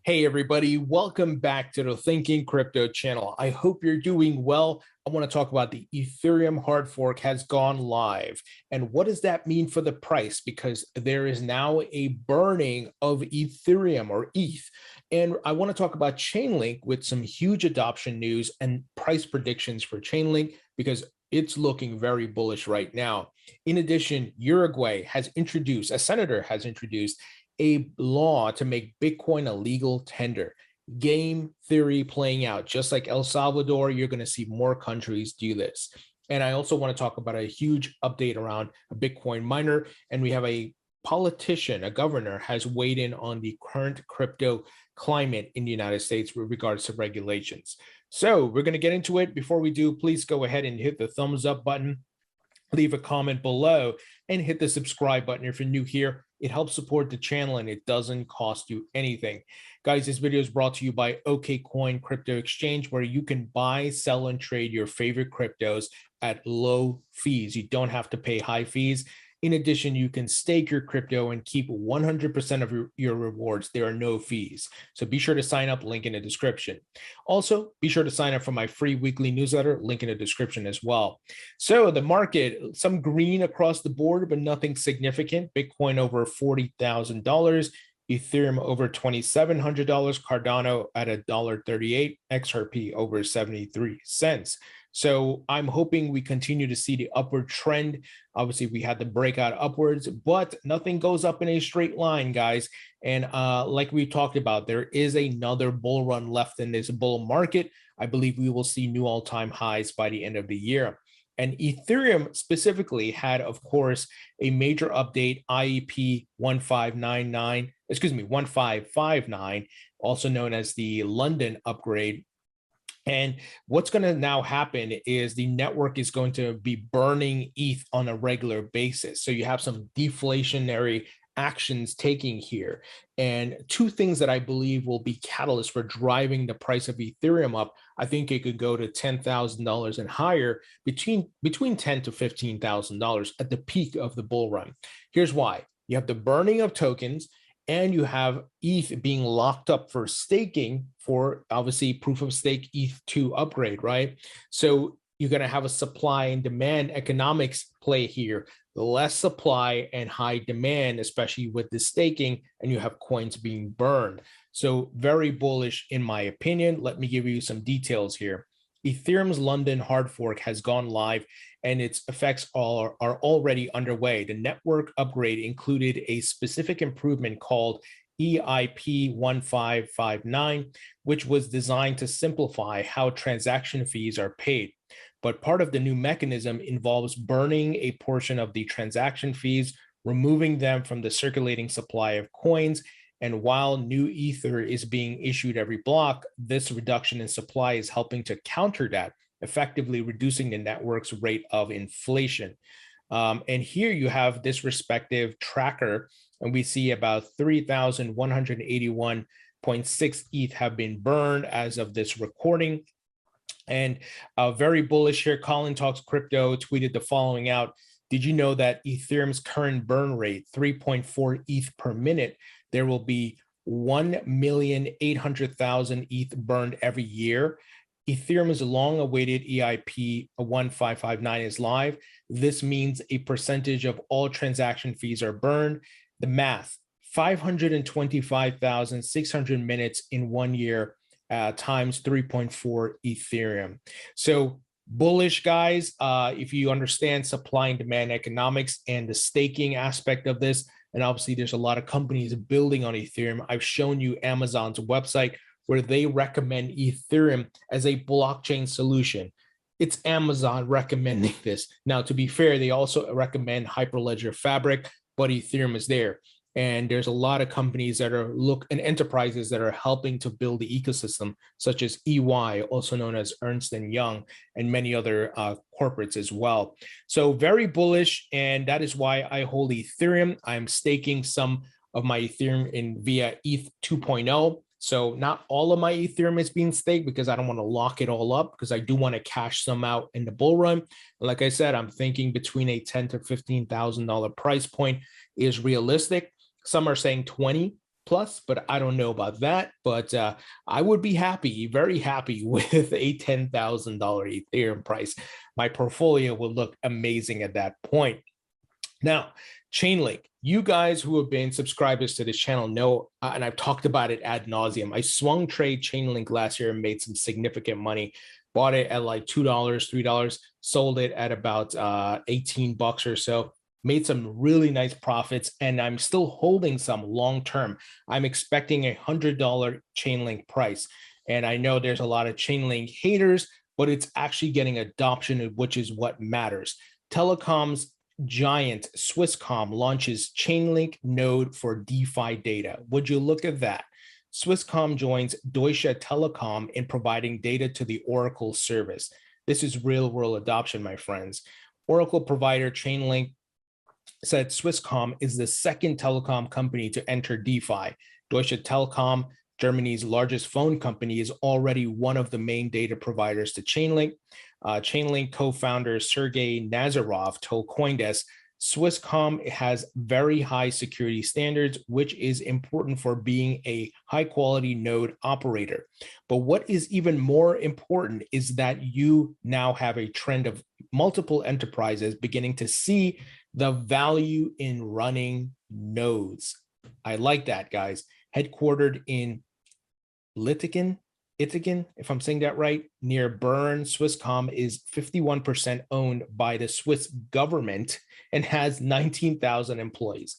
Hey everybody, welcome back to the Thinking Crypto channel. I hope you're doing well. I want to talk about the Ethereum hard fork has gone live. And what does that mean for the price? Because there is now a burning of Ethereum or ETH. And I want to talk about Chainlink with some huge adoption news and price predictions for Chainlink because it's looking very bullish right now. In addition, Uruguay has introduced, a senator has introduced a law to make Bitcoin a legal tender. Game theory playing out. Just like El Salvador, you're going to see more countries do this. And I also want to talk about a huge update around a Bitcoin miner. And we have a politician, a governor, has weighed in on the current crypto climate in the United States with regards to regulations. So we're going to get into it. Before we do, please go ahead and hit the thumbs up button, leave a comment below, and hit the subscribe button if you're new here. It helps support the channel and it doesn't cost you anything. Guys, this video is brought to you by OKCoin Crypto Exchange, where you can buy, sell, and trade your favorite cryptos at low fees. You don't have to pay high fees. In addition, you can stake your crypto and keep 100% of your rewards. There are no fees. So be sure to sign up, link in the description. Also, be sure to sign up for my free weekly newsletter, link in the description as well. So the market, some green across the board, but nothing significant. Bitcoin over $40,000. Ethereum over $2,700, Cardano at $1.38, XRP over 73 cents. So I'm hoping we continue to see the upward trend. Obviously, we had the breakout upwards, but nothing goes up in a straight line, guys. And like we talked about, there is another bull run left in this bull market. I believe we will see new all-time highs by the end of the year. And Ethereum specifically had, of course, a major update, IEP 1559, also known as the London upgrade. And what's going to now happen is the network is going to be burning ETH on a regular basis. So you have some deflationary actions taking here. And two things that I believe will be catalysts for driving the price of Ethereum up. I think it could go to $10,000 and higher, between $10,000 to $15,000 at the peak of the bull run. Here's why. You have the burning of tokens, and you have ETH being locked up for staking for, obviously, proof of stake ETH2 upgrade, right? So you're going to have a supply and demand economics play here. The less supply and high demand, especially with the staking, and you have coins being burned. So very bullish in my opinion. Let me give you some details here. Ethereum's London hard fork has gone live and its effects are already underway. The network upgrade included a specific improvement called EIP 1559, which was designed to simplify how transaction fees are paid. But part of the new mechanism involves burning a portion of the transaction fees, removing them from the circulating supply of coins. And while new Ether is being issued every block, this reduction in supply is helping to counter that, effectively reducing the network's rate of inflation. And here you have this respective tracker, and we see about 3,181.6 ETH have been burned as of this recording. And very bullish here, Colin Talks Crypto tweeted the following out. Did you know that Ethereum's current burn rate, 3.4 ETH per minute, there will be 1,800,000 ETH burned every year? Ethereum's long-awaited EIP 1559 is live. This means a percentage of all transaction fees are burned. The math, 525,600 minutes in 1 year times 3.4 Ethereum. So bullish, guys. If you understand supply and demand economics and the staking aspect of this, and obviously there's a lot of companies building on Ethereum. I've shown you Amazon's website where they recommend Ethereum as a blockchain solution. It's Amazon recommending this. Now, to be fair, they also recommend Hyperledger Fabric, but Ethereum is there. And there's a lot of companies that are and enterprises that are helping to build the ecosystem, such as EY, also known as Ernst & Young, and many other corporates as well. So very bullish, and that is why I hold Ethereum. I'm staking some of my Ethereum via ETH 2.0. So not all of my Ethereum is being staked because I don't want to lock it all up, because I do want to cash some out in the bull run. Like I said, I'm thinking between a $10,000 to $15,000 price point is realistic. Some are saying 20. plus, but I don't know about that. But I would be happy, very happy with a $10,000 Ethereum price. My portfolio will look amazing at that point. Now, Chainlink, you guys who have been subscribers to this channel know, and I've talked about it ad nauseum. I swung trade Chainlink last year and made some significant money. Bought it at like $2, $3, sold it at about 18 bucks or so. Made some really nice profits, and I'm still holding some long term. I'm expecting a $100 Chainlink price. And I know there's a lot of Chainlink haters, but it's actually getting adoption, which is what matters. Telecoms giant Swisscom launches Chainlink node for DeFi data. Would you look at that? Swisscom joins Deutsche Telekom in providing data to the Oracle service. This is real world adoption, my friends. Oracle provider Chainlink said Swisscom is the second telecom company to enter DeFi. Deutsche Telekom, Germany's largest phone company, is already one of the main data providers to Chainlink. Chainlink co-founder Sergey Nazarov told CoinDesk, Swisscom has very high security standards, which is important for being a high-quality node operator. But what is even more important is that you now have a trend of multiple enterprises beginning to see the value in running nodes. I like that, guys. Headquartered in Ithacan, if I'm saying that right, near Bern, Swisscom is 51% owned by the Swiss government and has 19,000 employees.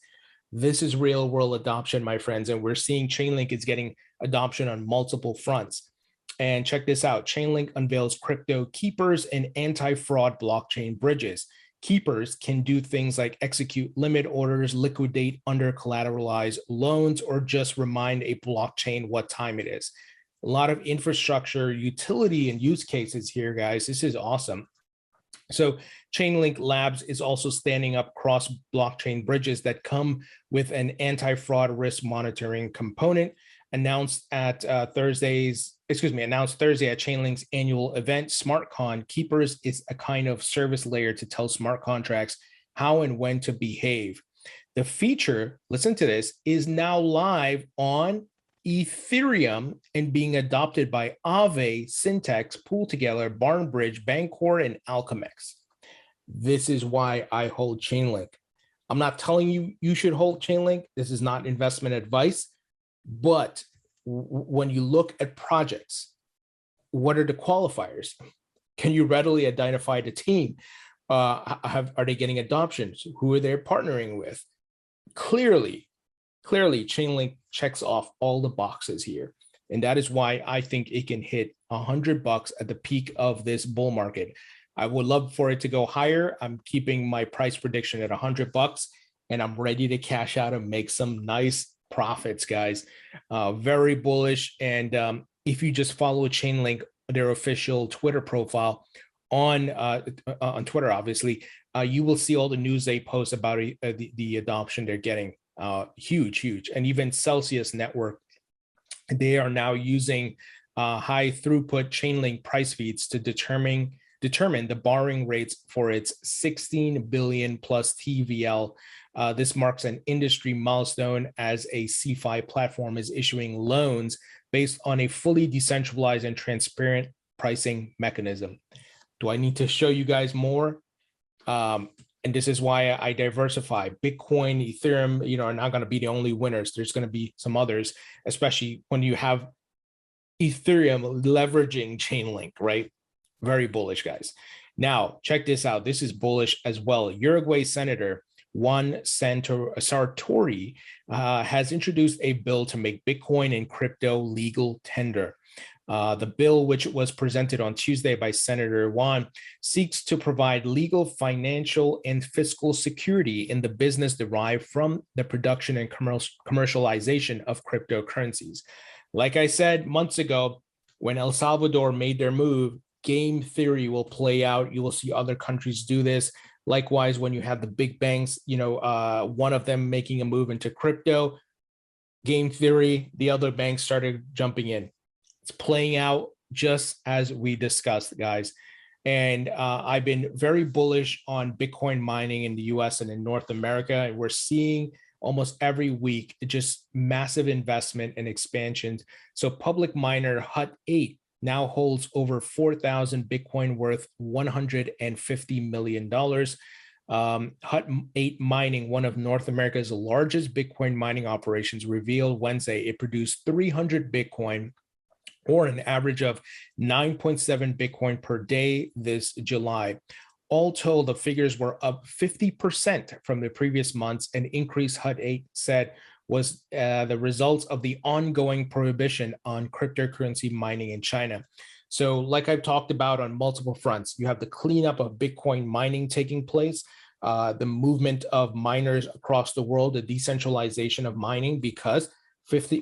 This is real world adoption, my friends, and we're seeing Chainlink is getting adoption on multiple fronts. And check this out, Chainlink unveils crypto keepers and anti-fraud blockchain bridges. Keepers can do things like execute limit orders, liquidate under collateralized loans, or just remind a blockchain what time it is. A lot of infrastructure, utility, and use cases here, guys. This is awesome. So Chainlink Labs is also standing up cross-blockchain bridges that come with an anti-fraud risk monitoring component. Announced Thursday at Chainlink's annual event, SmartCon. Keepers is a kind of service layer to tell smart contracts how and when to behave. The feature, listen to this, is now live on Ethereum and being adopted by Aave, Syntax, Pool Together, Barnbridge, Bancor, and Alchemex. This is why I hold Chainlink. I'm not telling you you should hold Chainlink. This is not investment advice. But when you look at projects, what are the qualifiers? Can you readily identify the team? Are they getting adoptions? Who are they partnering with? Clearly, Chainlink checks off all the boxes here. And that is why I think it can hit $100 at the peak of this bull market. I would love for it to go higher. I'm keeping my price prediction at $100, and I'm ready to cash out and make some nice profits, guys. Very bullish. And if you just follow Chainlink, their official Twitter profile on Twitter, obviously, you will see all the news they post about the adoption they're getting. Huge. And even Celsius Network, they are now using high throughput Chainlink price feeds to determine the borrowing rates for its 16 billion plus TVL. This marks an industry milestone as a CeFi platform is issuing loans based on a fully decentralized and transparent pricing mechanism. Do I need to show you guys more? And this is why I diversify. Bitcoin, Ethereum, are not going to be the only winners. There's going to be some others, especially when you have Ethereum leveraging Chainlink, right? Very bullish, guys. Now, check this out. This is bullish as well. Uruguay Senator Juan Sartori has introduced a bill to make Bitcoin and crypto legal tender. The bill, which was presented on Tuesday by Senator Juan, seeks to provide legal, financial, and fiscal security in the business derived from the production and commercialization of cryptocurrencies. Like I said months ago, when El Salvador made their move, game theory will play out. You will see other countries do this. Likewise, when you have the big banks, one of them making a move into crypto, game theory, the other banks started jumping in. It's playing out just as we discussed, guys. And I've been very bullish on Bitcoin mining in the US and in North America. And we're seeing almost every week, just massive investment and expansions. So public miner Hut 8 now holds over 4,000 Bitcoin worth $150 million. Hut 8 Mining, one of North America's largest Bitcoin mining operations, revealed Wednesday it produced 300 Bitcoin, or an average of 9.7 Bitcoin per day this July. All told, the figures were up 50% from the previous months. An increase, Hut 8 said, was the results of the ongoing prohibition on cryptocurrency mining in China. So like I've talked about on multiple fronts, you have the cleanup of Bitcoin mining taking place, the movement of miners across the world, the decentralization of mining, because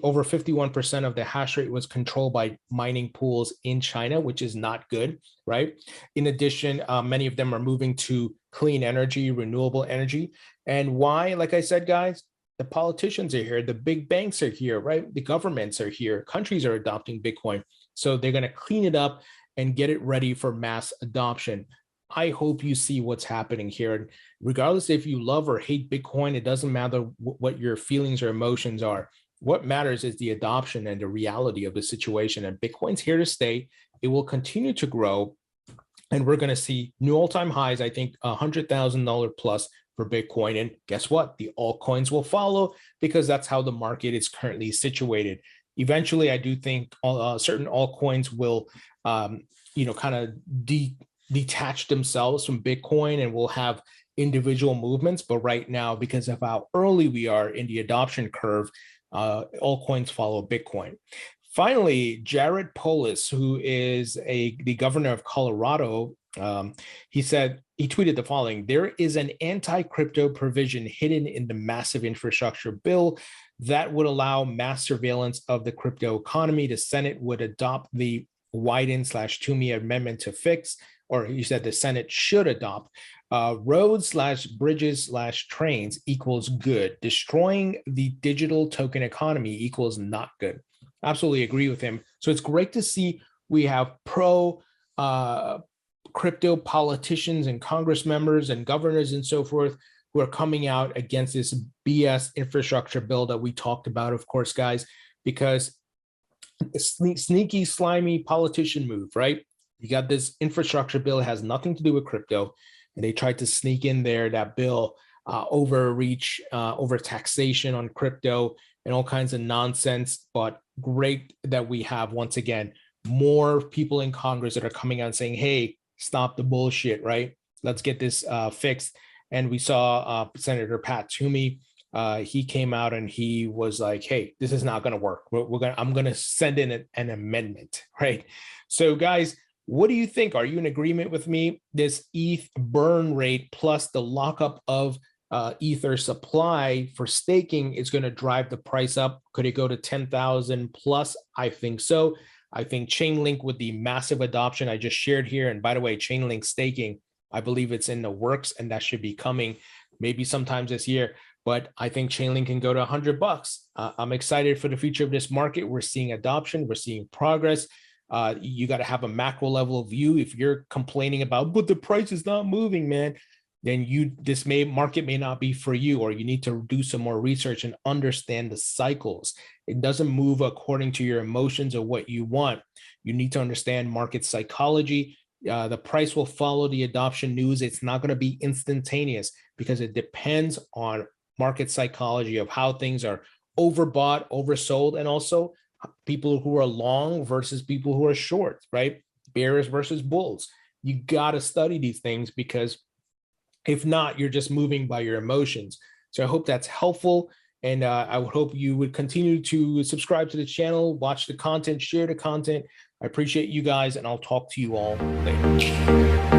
over 51% of the hash rate was controlled by mining pools in China, which is not good, right? In addition, many of them are moving to clean energy, renewable energy. And why? Like I said, guys, the politicians are here, the big banks are here, right? The governments are here, countries are adopting Bitcoin. So they're going to clean it up and get it ready for mass adoption. I hope you see what's happening here. And regardless if you love or hate Bitcoin, it doesn't matter what your feelings or emotions are. What matters is the adoption and the reality of the situation. And Bitcoin's here to stay. It will continue to grow. And we're going to see new all-time highs, I think $100,000 plus for Bitcoin. And guess what? The altcoins will follow, because that's how the market is currently situated. Eventually, I do think certain altcoins will, kind of detach themselves from Bitcoin and will have individual movements. But right now, because of how early we are in the adoption curve, altcoins follow Bitcoin. Finally, Jared Polis, who is the governor of Colorado, he tweeted the following: there is an anti-crypto provision hidden in the massive infrastructure bill that would allow mass surveillance of the crypto economy. The Senate would adopt the Wyden/Toomey amendment to fix, or he said the Senate should adopt, roads/bridges/trains equals good. Destroying the digital token economy equals not good. Absolutely agree with him. So it's great to see we have pro crypto politicians and Congress members and governors and so forth who are coming out against this BS infrastructure bill that we talked about, of course, guys, because sneaky, slimy politician move, right? You got this infrastructure bill, has nothing to do with crypto, and they tried to sneak in there that bill, overreach, over taxation on crypto and all kinds of nonsense. But great that we have, once again, more people in Congress that are coming out and saying, hey, stop the bullshit, right? Let's get this fixed. And we saw Senator Pat Toomey. He came out and he was like, hey, this is not going to work. I'm going to send in an amendment, right? So guys, what do you think? Are you in agreement with me? This ETH burn rate plus the lockup of Ether supply for staking is going to drive the price up. Could it go to 10,000 plus? I think so. I think Chainlink, with the massive adoption I just shared here, and by the way, Chainlink staking, I believe it's in the works and that should be coming maybe sometimes this year. But I think Chainlink can go to $100. I'm excited for the future of this market. We're seeing adoption. We're seeing progress. You got to have a macro level view. If you're complaining about, but the price is not moving, man, then this market may not be for you, or you need to do some more research and understand the cycles. It doesn't move according to your emotions or what you want. You need to understand market psychology. The price will follow the adoption news. It's not going to be instantaneous because it depends on market psychology of how things are overbought, oversold, and also people who are long versus people who are short, right? Bears versus bulls. You got to study these things, because if not, you're just moving by your emotions. So I hope that's helpful. And I would hope you would continue to subscribe to the channel, watch the content, share the content. I appreciate you guys, and I'll talk to you all later.